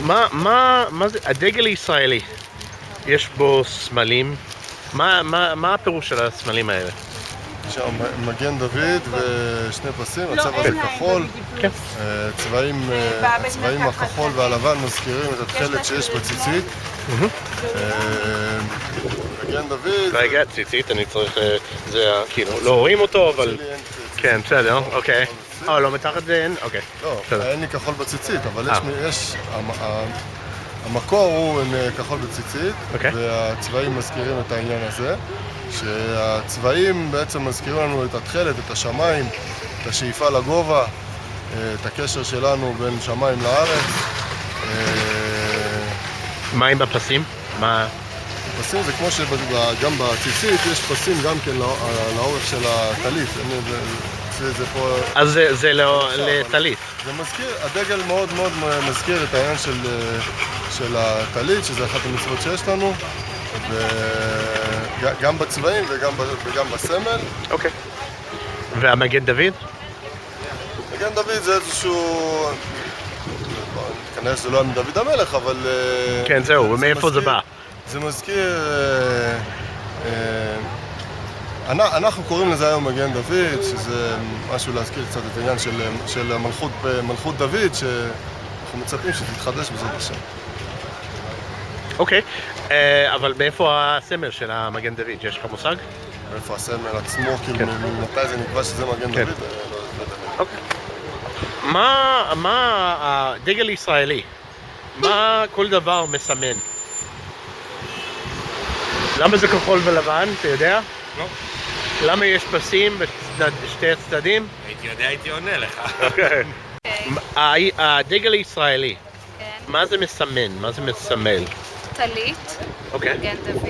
מה זה, הדגל הישראלי, יש בו סמלים, מה הפירוש של הסמלים האלה? יש שם מגן דוד ושני פסים, הצבע זה כחול. הצבעים הכחול והלבן מזכירים את התכלת שיש בציצית. מגן דוד... רגע, ציצית, אני צריך, זה כאילו, לא רואים אותו, אבל... כן, בסדר, אוקיי. לא, מתחת זה אין? אוקיי. לא, אין לי כחול בציצית, אבל יש... המקור הוא כחול בציצית, והצבעים מזכירים את העניין הזה, שהצבעים בעצם מזכירים לנו את התכלת, את השמיים, את השאיפה לגובה, את הקשר שלנו בין שמיים לארץ. מה עם הפסים? פסים זה כמו שגם בציצית יש פסים גם כן לאורך של הטלית. אז זה לטלית. זה מזכיר, הדגל מאוד מאוד מזכיר את העניין של הטלית, שזה אחת המצוות שיש לנו, גם בצבעים וגם בסמל. אוקיי. והמגן דוד? מגן דוד זה איזשהו... כנראה שזה לא היה מדוד המלך, אבל... כן, זהו, מאיפה זה בא? זה מזכיר... אנחנו קוראים לזה היום מגן דוד, שזה משהו להזכיר קצת את העניין של מלכות דוד, שאנחנו מצפים שתתחדש בזאת השם. אוקיי, אבל מאיפה הסמל של המגן דוד? יש לך מושג? מאיפה הסמל עצמו, כאילו מתי זה נקבע שזה מגן דוד? אוקיי. מה הדגל ישראלי? מה כל דבר מסמן? למה זה כחול ולבן, אתה יודע? לא. למה יש פסים בשתי הצדדים? הייתי יודע, הייתי עונה לך. הדגל הישראלי, מה זה מסמן? מה זה מסמל? טלית, מגן דוד,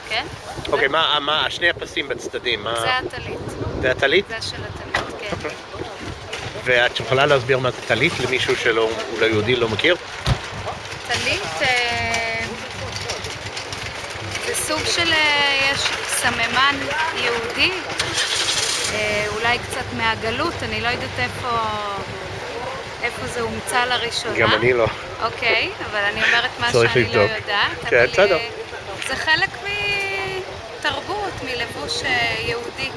כן? אוקיי, מה שני הפסים בצדדים? זה הטלית. זה הטלית? זה של הטלית, כן. ואת יכולה להסביר מה זה טלית למישהו שאולי יהודי לא מכיר? טלית זה סוג של, יש סממן יהודי, אולי קצת מהגלות, אני לא יודעת איפה זה הומצא לראשונה. גם אני לא. אוקיי, אבל אני אומרת מה שאני לא יודעת. כן, בסדר. זה חלק מתרבות, מלבוש יהודי.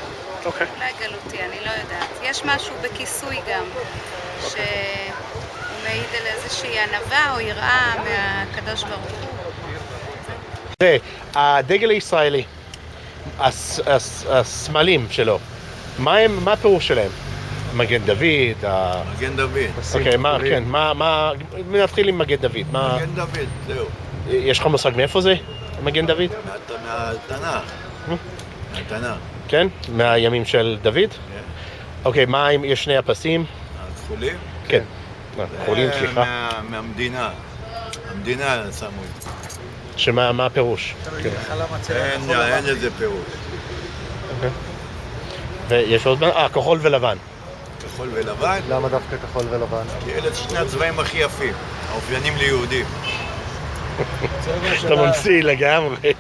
אוקיי. אולי גלותי, אני לא יודעת. יש משהו בכיסוי גם, שהוא מעיד על איזושהי ענווה או יראה מהקדוש ברוך הוא. זה, הדגל הישראלי, הסמלים שלו, מה הפירוש שלהם? מגן דוד, מגן דוד. אוקיי, כן, נתחיל עם מגן דוד. מגן דוד, זהו. יש לך מושג מאיפה זה, מגן דוד? מהתנ"ך. מהתנ"ך. כן? מהימים של דוד? כן. אוקיי, מה אם יש שני הפסים? הכחולים? כן. הכחולים, סליחה. מהמדינה. המדינה שמו את זה. מה הפירוש? אין לזה פירוש. ויש עוד... כחול ולבן. כחול ולבן? למה דווקא כחול ולבן? כי אלה שני הצבעים הכי יפים, האופיינים ליהודים. אתה ממציא לגמרי.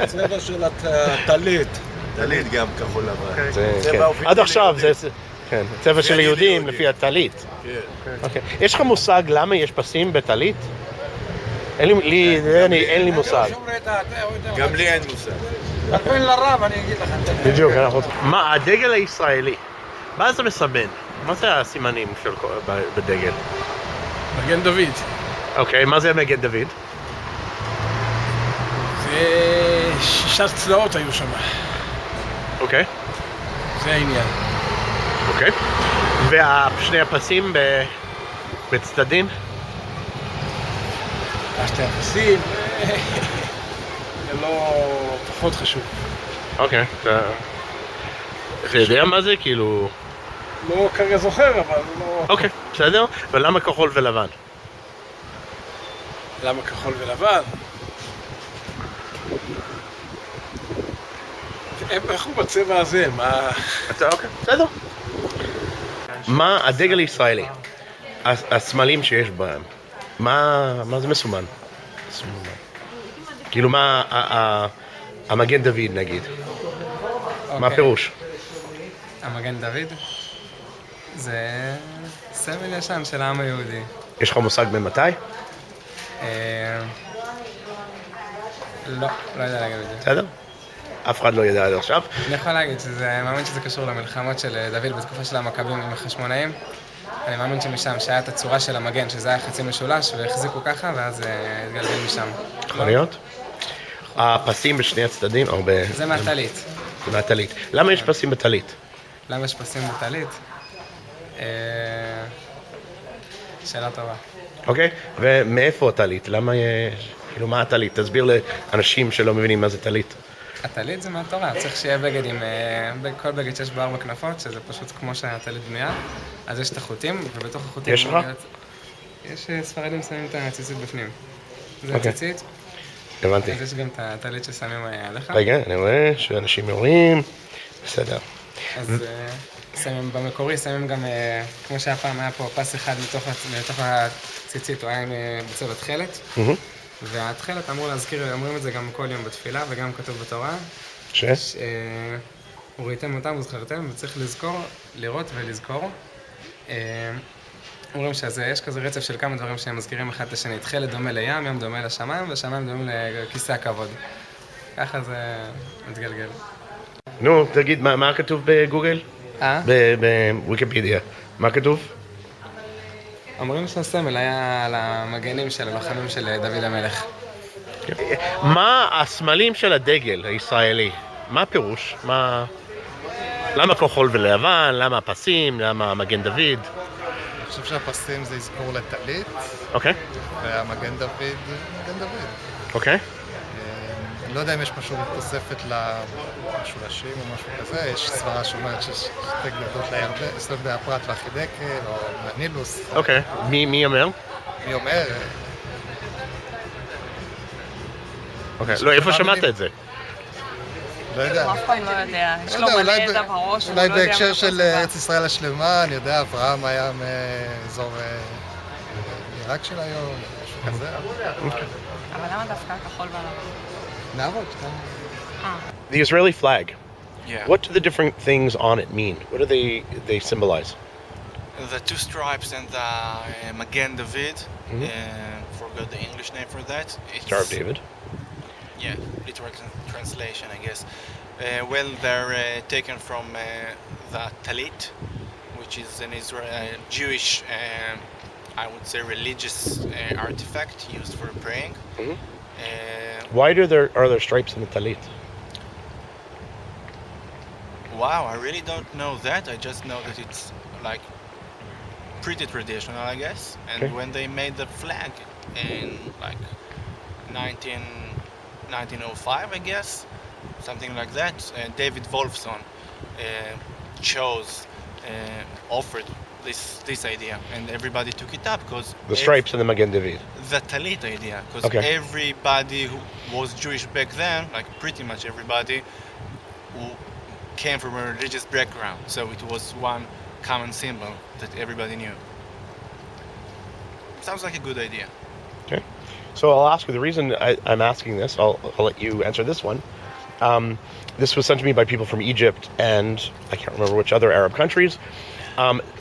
צבע של הטלית. טלית גם כחול לבן. עד עכשיו זה צבע של יהודים לפי הטלית. יש לך מושג למה יש פסים בטלית? אין לי מושג. גם לי אין מושג. תכווין לרב, אני אגיד לך. בדיוק, מה, הדגל הישראלי, מה זה מסמן? מה זה הסימנים בדגל? מגן דוד. אוקיי, מה זה מגן דוד? זה 6 צלעות היו שם. אוקיי. זה העניין. אוקיי. ושני הפסים בצדדים? שתי הפסים, זה לא פחות חשוב. אוקיי. אתה יודע מה זה? כאילו... לא כרגע זוכר, אבל לא... אוקיי, בסדר. ולמה כחול ולבן? למה כחול ולבן? איך הוא בצבע הזה? מה... אוקיי, בסדר. מה הדגל הישראלי? הסמלים שיש בהם. מה זה מסומן? כאילו מה המגן דוד נגיד? מה הפירוש? המגן דוד? זה סמל ישן של העם היהודי. יש לך מושג ממתי? לא, לא יודע להגיד את זה. בסדר? אף אחד לא ידע עד עכשיו. אני יכול להגיד שזה, מאמין שזה קשור למלחמות של דוד בתקופה של המכבים עם החשמונאים. אני מאמין שמשם, שהיה את הצורה של המגן, שזה היה חצי משולש, והחזיקו ככה, ואז התגלגל משם. יכול להיות? הפסים בשני הצדדים, או ב... זה מהטלית. זה מהטלית. למה יש פסים בטלית? למה יש פסים בטלית? שאלה טובה. אוקיי? ומאיפה הטלית? למה יש... כאילו, מה הטלית? תסביר לאנשים שלא מבינים מה זה טלית. הטלית זה מהתורה, צריך שיהיה בגד עם... כל בגד שיש בו 4 כנפות, שזה פשוט כמו שהטלית בנויה. אז יש את החוטים, ובתוך החוטים... יש לך? יש ספרדים שמים את הציצית בפנים. זה אוקיי. הציצית. הבנתי. אז יש גם את הטלית ששמים עליך. רגע, אני רואה שאנשים יורים. בסדר. אז שמים במקורי, שמים גם, כמו שהפעם היה פה פס אחד מתוך הציצית, הוא היה בצבע תכלת. והתכלת אמור להזכיר, אומרים את זה גם כל יום בתפילה וגם כתוב בתורה. וראיתם אותם וזכרתם, וצריך לזכור, לראות ולזכור. אומרים שיש כזה רצף של כמה דברים שהם מזכירים אחד את השני. תכלת דומה לים, ים דומה לשמיים, ושמיים דומים לכיסא הכבוד. ככה זה מתגלגל. נו, תגיד, מה כתוב בגוגל? בוויקיפדיה. מה כתוב? אומרים שהסמל היה על המגנים של הלוחמים של דוד המלך. מה הסמלים של הדגל הישראלי? מה הפירוש? למה כחול ולבן? למה הפסים? למה מגן דוד? אני חושב שהפסים זה אזכור לטלית. אוקיי. והמגן דוד, מגן דוד. אוקיי. אני לא יודע אם יש משהו תוספת למשולשים או משהו כזה, יש סברה שאומרת שיש שתי גדות לירדן, סביב הפרת והחידקל או הנילוס. אוקיי, מי אומר? מי אומר? אוקיי, לא, איפה שמעת את זה? לא יודע. אף אחד לא יודע, יש לו מלא ידע בראש, אולי בהקשר של ארץ ישראל השלמה, אני יודע, אברהם היה מאזור עיראק של היום, משהו כזה. אבל למה דווקא כחול ולבן? נערות, The Israeli flag. Yeah. What do the different things on it mean? What do they symbolize? The 2 stripes and the Magen David. Forgot the English name for that. Star of David. Yeah, literal translation, I guess. Well, they're taken from the Talit, which is an Jewish, I would say, religious artifact used for praying. Why are there stripes in the talit? Wow, I really don't know that. I just know that it's like pretty traditional, I guess. And when they made the flag in like 1905, I guess, something like that, David Wolfson offered this idea, and everybody took it up because The stripes and the Magen David. the Talit idea, because everybody who was Jewish back then, like pretty much everybody, who came from a religious background, so it was one common symbol that everybody knew. Sounds like a good idea. Okay. So I'll ask you, the reason I'm asking this, I'll let you answer this one. This was sent to me by people from Egypt and I can't remember which other Arab countries.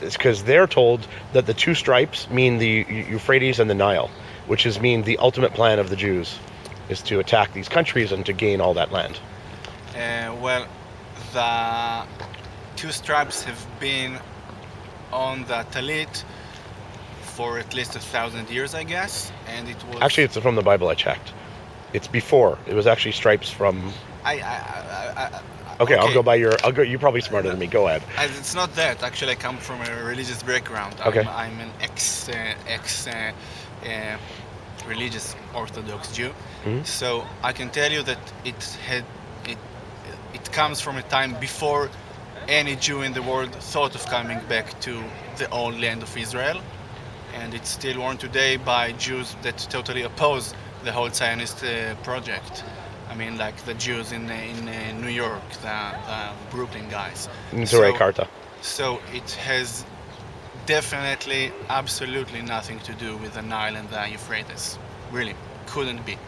It's because they're told that the 2 stripes mean the Euphrates and the Nile, which mean the ultimate plan of the Jews is to attack these countries and to gain all that land. Well, the 2 stripes have been on the Talit for at least 1,000 years, I guess, and it was... Actually, it's from the Bible I checked. It's before. It was actually stripes from... Okay, I'll go by you're probably smarter than me. Go ahead. It's not that. Actually, I come from a religious background. Okay. I'm an religious Orthodox Jew. So I can tell you that it comes from a time before any Jew in the world thought of coming back to the old land of Israel. And it's still worn today by Jews that totally oppose the whole Zionist project. I mean, like the Jews in New York, the Brooklyn guys. So it has definitely, absolutely nothing to do with the Nile and the Euphrates. Really, couldn't be.